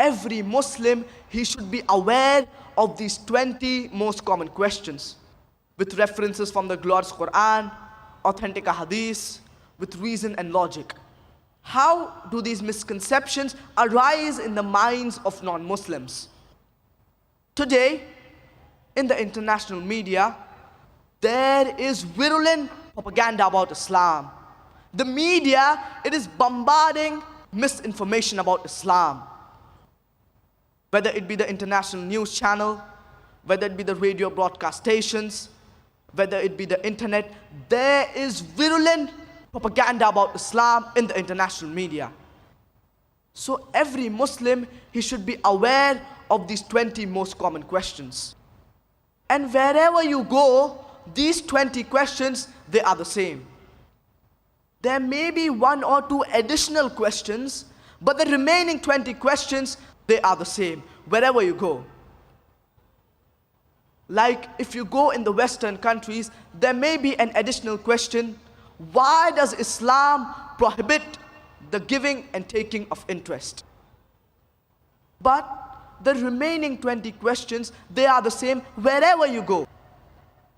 every Muslim, he should be aware of these 20 most common questions, with references from the glorious Quran, authentic hadith, with reason and logic. How do these misconceptions arise in the minds of non-Muslims? Today, in the international media, there is virulent propaganda about Islam. The media, it is bombarding misinformation about Islam. Whether it be the international news channel, whether it be the radio broadcast stations, whether it be the internet, there is virulent propaganda about Islam in the international media. So every Muslim, he should be aware of these 20 most common questions. And wherever you go, these 20 questions, they are the same. There may be one or two additional questions, but the remaining 20 questions, they are the same, wherever you go. Like if you go in the Western countries, there may be an additional question: why does Islam prohibit the giving and taking of interest? But the remaining 20 questions, they are the same wherever you go.